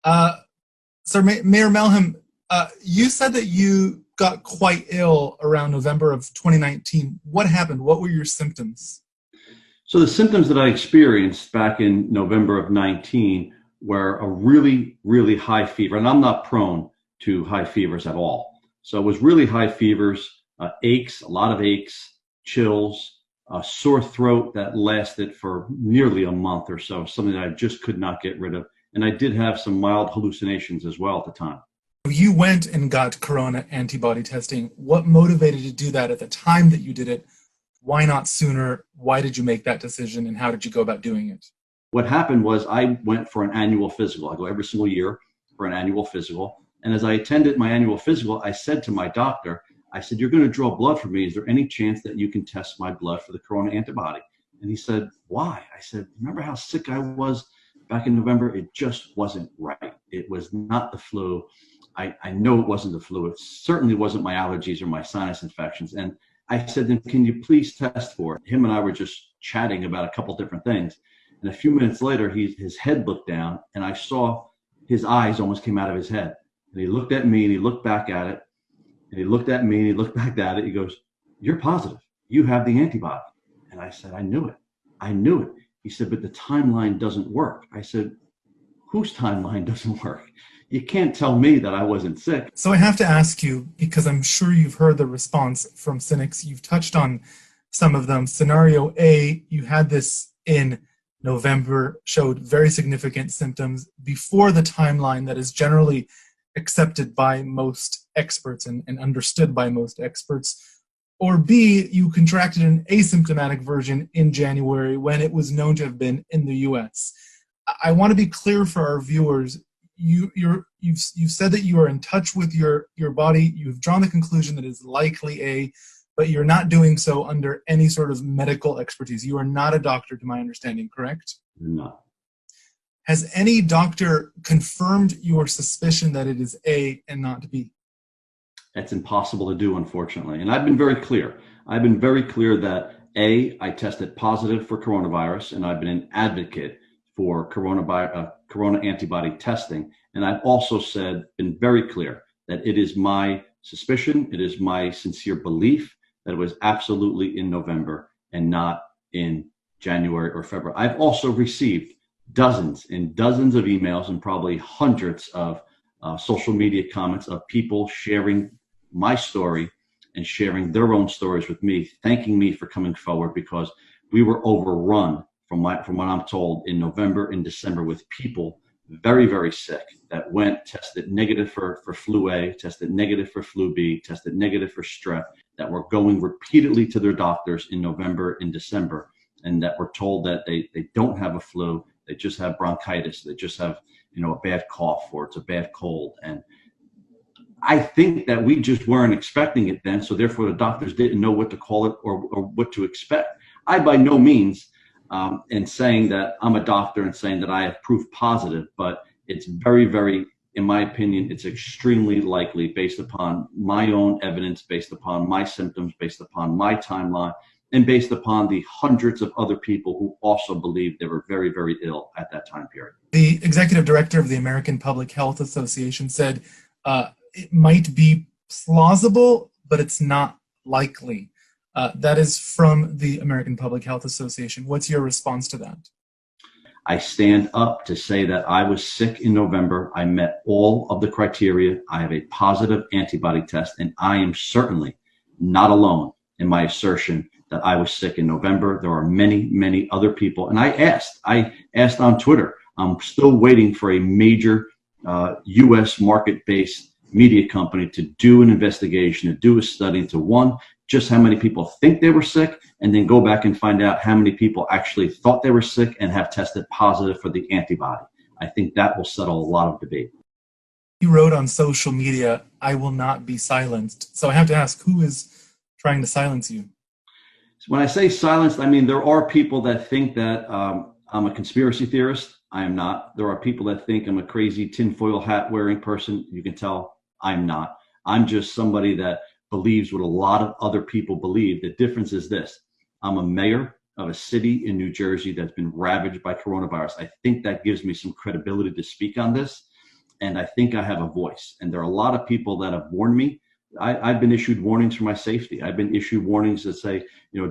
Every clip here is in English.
Uh, Sir Mayor Melham, you said that you got quite ill around November of 2019. What happened? What were your symptoms? So the symptoms that I experienced back in November of 19 were a really, really high fever. And I'm not prone to high fevers at all. So it was really high fevers, aches, a lot of aches, chills, a sore throat that lasted for nearly a month or so, something that I just could not get rid of. And I did have some mild hallucinations as well at the time. You went and got corona antibody testing. What motivated you to do that at the time that you did it? Why not sooner? Why did you make that decision, and how did you go about doing it? What happened was I went for an annual physical. I go every single year for an annual physical. And as I attended my annual physical, I said to my doctor, I said, "You're going to draw blood for me. Is there any chance that you can test my blood for the corona antibody?" And he said, "Why?" I said, "Remember how sick I was back in November? It just wasn't right. It was not the flu. I know it wasn't the flu. It certainly wasn't my allergies or my sinus infections." And I said, "Then can you please test for it?" Him and I were just chatting about a couple different things. And a few minutes later, his head looked down, and I saw his eyes almost came out of his head. And he looked at me, and he looked back at it. And he looked at me, and he looked back at it. He goes, "You're positive. You have the antibody." And I said, "I knew it. I knew it." He said, "But the timeline doesn't work." I said, "Whose timeline doesn't work? You can't tell me that I wasn't sick." So I have to ask you, because I'm sure you've heard the response from cynics. You've touched on some of them. Scenario A, you had this in November, showed very significant symptoms before the timeline that is generally accepted by most experts and understood by most experts. Or B, you contracted an asymptomatic version in January when it was known to have been in the US. I want to be clear for our viewers. You've said that you are in touch with your body. You've drawn the conclusion that it's likely A, but you're not doing so under any sort of medical expertise. You are not a doctor, to my understanding, correct? No. Has any doctor confirmed your suspicion that it is A and not B? That's impossible to do, unfortunately. And I've been very clear. I've been very clear that A, I tested positive for coronavirus, and I've been an advocate for corona antibody testing. And I've also been very clear that it is my suspicion, it is my sincere belief that it was absolutely in November and not in January or February. I've also received dozens and dozens of emails and probably hundreds of social media comments of people sharing my story and sharing their own stories with me, thanking me for coming forward, because we were overrun from what I'm told in November and December with people very, very sick that tested negative for flu A, tested negative for flu B, tested negative for strep, that were going repeatedly to their doctors in November and December, and that were told that they don't have a flu, they just have bronchitis, they just have a bad cough, or it's a bad cold. And I think that we just weren't expecting it then, so therefore the doctors didn't know what to call it or what to expect. I by no means in saying that I'm a doctor and saying that I have proof positive, but it's very, very, in my opinion, it's extremely likely, based upon my own evidence, based upon my symptoms, based upon my timeline, and based upon the hundreds of other people who also believed they were very, very ill at that time period. The executive director of the American Public Health Association said it might be plausible, but it's not likely. That is from the American Public Health Association. What's your response to that? I stand up to say that I was sick in November. I met all of the criteria. I have a positive antibody test, and I am certainly not alone in my assertion that I was sick in November. There are many, many other people. And I asked on Twitter. I'm still waiting for a major U.S. market-based media company to do an investigation, to do a study into just how many people think they were sick, and then go back and find out how many people actually thought they were sick and have tested positive for the antibody. I think that will settle a lot of debate. You wrote on social media, "I will not be silenced." So I have to ask, who is trying to silence you? So when I say silenced, I mean there are people that think that I'm a conspiracy theorist. I am not. There are people that think I'm a crazy tinfoil hat wearing person. You can tell I'm not. I'm just somebody that believes what a lot of other people believe. The difference is this: I'm a mayor of a city in New Jersey that's been ravaged by coronavirus. I think that gives me some credibility to speak on this. And I think I have a voice. And there are a lot of people that have warned me. I've been issued warnings for my safety. I've been issued warnings that say,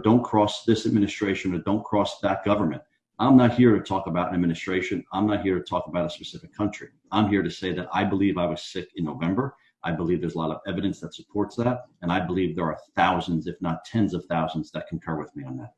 don't cross this administration or don't cross that government. I'm not here to talk about an administration. I'm not here to talk about a specific country. I'm here to say that I believe I was sick in November. I believe there's a lot of evidence that supports that. And I believe there are thousands, if not tens of thousands, that concur with me on that.